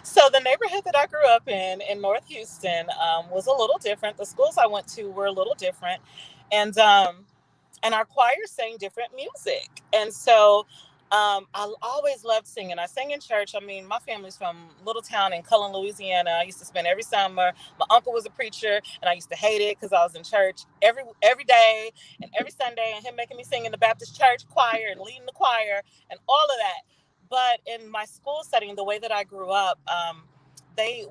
So the neighborhood that I grew up in North Houston, was a little different. The schools I went to were a little different, and our choir sang different music. And so I always loved singing. I sang in church. I mean, my family's from a little town in Cullen, Louisiana. I used to spend every summer. My uncle was a preacher, and I used to hate it because I was in church every day and every Sunday, and him making me sing in the Baptist church choir and leading the choir and all of that. But in my school setting, the way that I grew up,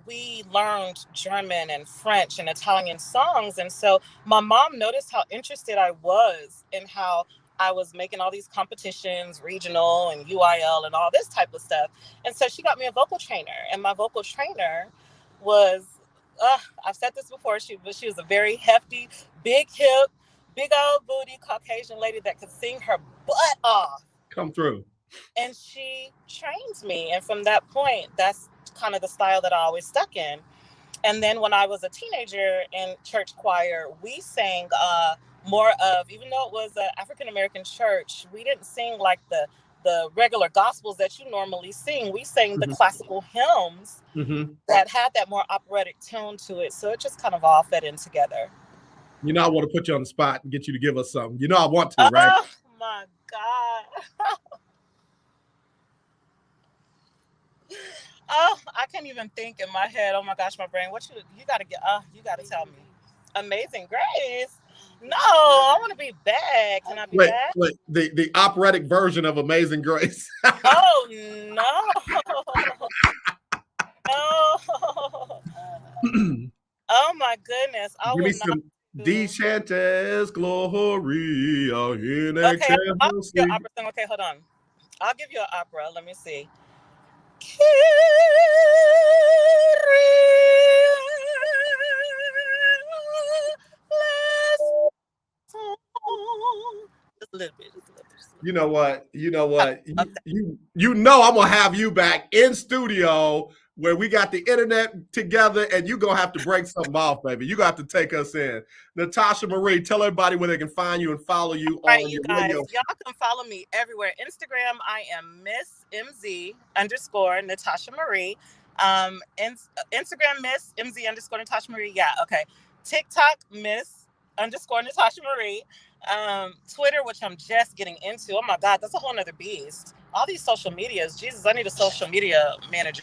we learned German and French and Italian songs. And so my mom noticed how interested I was in how I was making all these competitions, regional and UIL and all this type of stuff. And so she got me a vocal trainer. And my vocal trainer was, I've said this before, she was a very hefty, big hip, big old booty Caucasian lady that could sing her butt off. Come through. And she trained me. And from that point, that's kind of the style that I always stuck in. And then when I was a teenager in church choir, we sang more of, even though it was an African-American church, we didn't sing like the regular gospels that you normally sing. We sang the classical hymns that had that more operatic tone to it. So it just kind of all fed in together. You know, I want to put you on the spot and get you to give us something. You know, I want to, right? Oh my God. Oh, I can't even think in my head. Oh my gosh, my brain. What you gotta get? You gotta tell me. Amazing Grace. No, I want to be back. Can I be back? Wait, the operatic version of Amazing Grace. Oh no. No. Oh my goodness. Dechantes Gloria in Okay, I'll give you an opera song. Okay, hold on. I'll give you an opera. Let me see. Just a little bit. You know what? You know I'm gonna have you back in studio where we got the internet together, and you're gonna have to break something off, baby. You're gonna have to take us in. Natasha Marie, tell everybody where they can find you and follow you All right, on you your guys, radio. y'all can follow me everywhere. Instagram, I am Miss MZ_ Natasha Marie. Instagram, Miss MZ _ Natasha Marie. Yeah, okay. TikTok, Miss _ Natasha Marie. Twitter, which I'm just getting into. Oh my God, that's a whole nother beast. All these social medias. Jesus, I need a social media manager.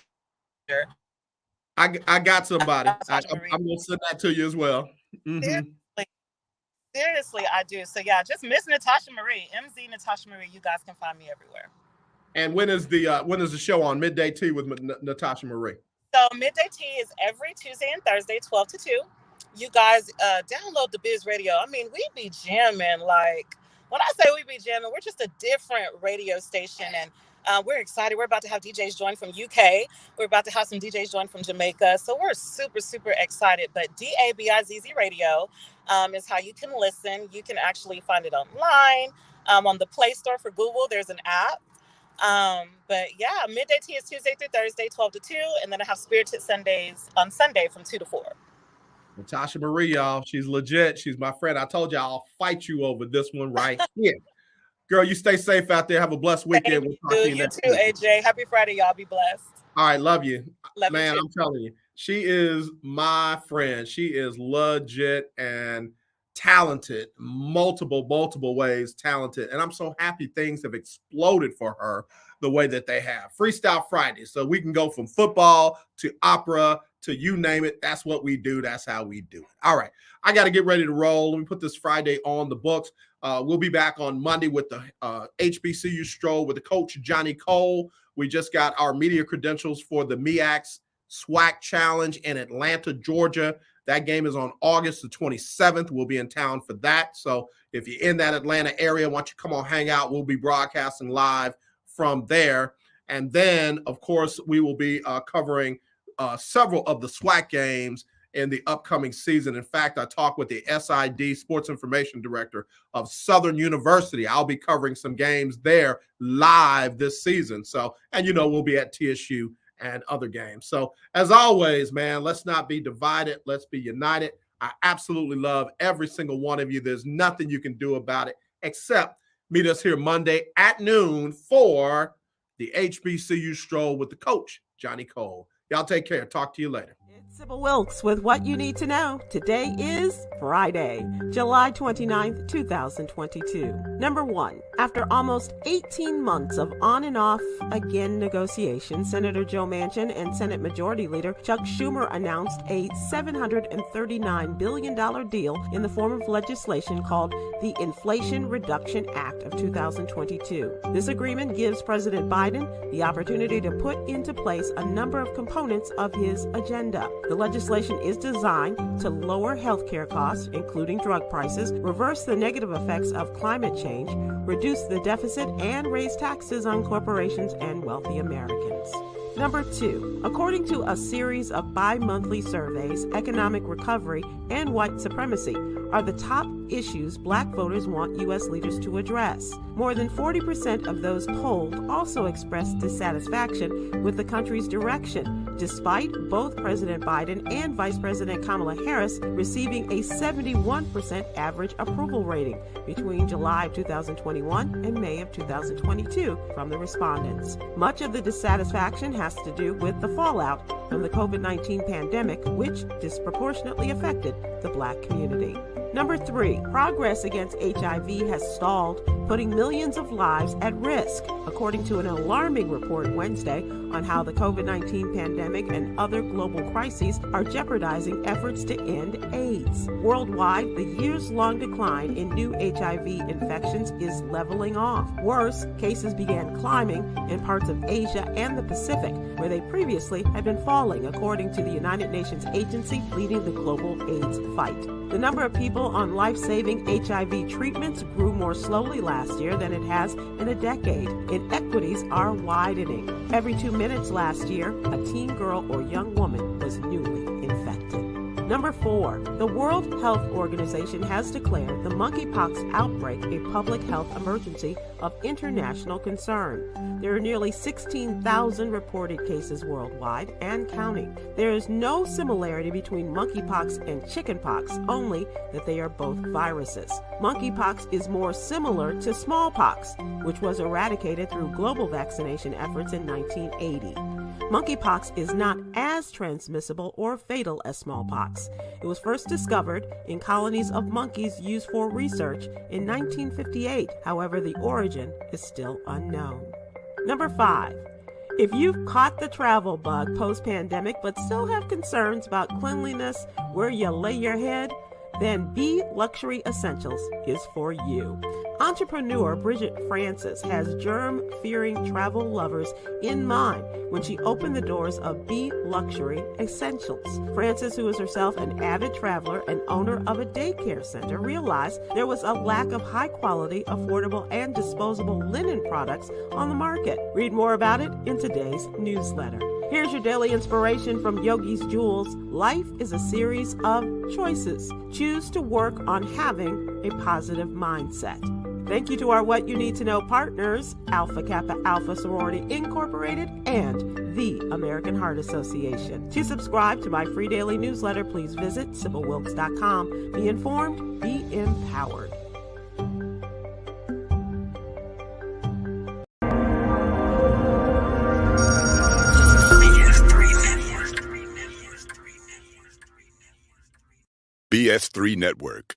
I got somebody. I'm gonna send that to you as well. Mm-hmm. Seriously, I do. So yeah, just Miss Natasha Marie, MZ Natasha Marie. You guys can find me everywhere. And when is the show on? Midday Tea with Natasha Marie? So Midday Tea is every Tuesday and Thursday, 12 to 2. You guys download DaBiz Radio. I mean, we be jamming. Like, when I say we be jamming, we're just a different radio station, and we're excited. We're about to have DJs join from UK. We're about to have some DJs join from Jamaica. So we're super, super excited. But DaBiz Radio is how you can listen. You can actually find it online on the Play Store for Google. There's an app. But yeah, Midday Tea is Tuesday through Thursday, 12 to 2. And then I have Spirited Sundays on Sunday from 2 to 4. Natasha Marie, y'all. She's legit. She's my friend. I told you I'll fight you over this one right here. Girl, you stay safe out there. Have a blessed weekend. We'll talk to you next week. AJ. Happy Friday, y'all. Be blessed. All right, love you. Love man, you I'm telling you. She is my friend. She is legit and talented, multiple ways talented. And I'm so happy things have exploded for her the way that they have. Freestyle Friday. So we can go from football to opera to you name it. That's what we do. That's how we do it. All right. I got to get ready to roll. Let me put this Friday on the books. We'll be back on Monday with the HBCU stroll with the coach, Johnny Cole. We just got our media credentials for the MEACS SWAC Challenge in Atlanta, Georgia. That game is on August the 27th. We'll be in town for that. So if you're in that Atlanta area, why don't you come on, hang out. We'll be broadcasting live from there. And then, of course, we will be covering several of the SWAC games in the upcoming season. In fact, I talked with the SID Sports Information Director of Southern University. I'll be covering some games there live this season. So, and we'll be at TSU and other games. So as always, man, let's not be divided. Let's be united. I absolutely love every single one of you. There's nothing you can do about it except meet us here Monday at noon for the HBCU stroll with the coach, Johnny Cole. Y'all take care. Talk to you later. It's Sybil Wilkes with what you need to know. Today is Friday, July 29th, 2022. Number 1. After almost 18 months of on and off again negotiations, Senator Joe Manchin and Senate Majority Leader Chuck Schumer announced a $739 billion deal in the form of legislation called the Inflation Reduction Act of 2022. This agreement gives President Biden the opportunity to put into place a number of components of his agenda. The legislation is designed to lower healthcare costs, including drug prices, reverse the negative effects of climate change, reduce the deficit, and raise taxes on corporations and wealthy Americans. Number 2, according to a series of bi-monthly surveys, economic recovery and white supremacy are the top issues Black voters want U.S. leaders to address. More than 40% of those polled also expressed dissatisfaction with the country's direction, despite both President Biden and Vice President Kamala Harris receiving a 71% average approval rating between July of 2021 and May of 2022 from the respondents. Much of the dissatisfaction has to do with the fallout from the COVID-19 pandemic, which disproportionately affected the Black community. Number 3, progress against HIV has stalled, putting millions of lives at risk, according to an alarming report Wednesday on how the COVID-19 pandemic and other global crises are jeopardizing efforts to end AIDS. Worldwide, the years-long decline in new HIV infections is leveling off. Worse, cases began climbing in parts of Asia and the Pacific, where they previously had been falling, according to the United Nations agency leading the global AIDS fight. The number of people approval on life-saving HIV treatments grew more slowly last year than it has in a decade. Inequities are widening. Every 2 minutes last year, a teen girl or young woman was newly infected. Number 4, the World Health Organization has declared the monkeypox outbreak a public health emergency of international concern. There are nearly 16,000 reported cases worldwide and counting. There is no similarity between monkeypox and chickenpox, only that they are both viruses. Monkeypox is more similar to smallpox, which was eradicated through global vaccination efforts in 1980. Monkeypox is not as transmissible or fatal as smallpox. It was first discovered in colonies of monkeys used for research in 1958. However, the origin is still unknown. Number 5. If you've caught the travel bug post-pandemic but still have concerns about cleanliness, where you lay your head, then B Luxury Essentials is for you. Entrepreneur Bridget Francis has germ-fearing travel lovers in mind when she opened the doors of B Luxury Essentials. Francis, who is herself an avid traveler and owner of a daycare center, realized there was a lack of high-quality, affordable, and disposable linen products on the market. Read more about it in today's newsletter. Here's your daily inspiration from Yogi's Jewels. Life is a series of choices. Choose to work on having a positive mindset. Thank you to our What You Need to Know partners, Alpha Kappa Alpha Sorority Incorporated and the American Heart Association. To subscribe to my free daily newsletter, please visit SibylWilkes.com. Be informed, be empowered. BS3 Network,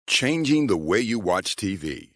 changing the way you watch TV.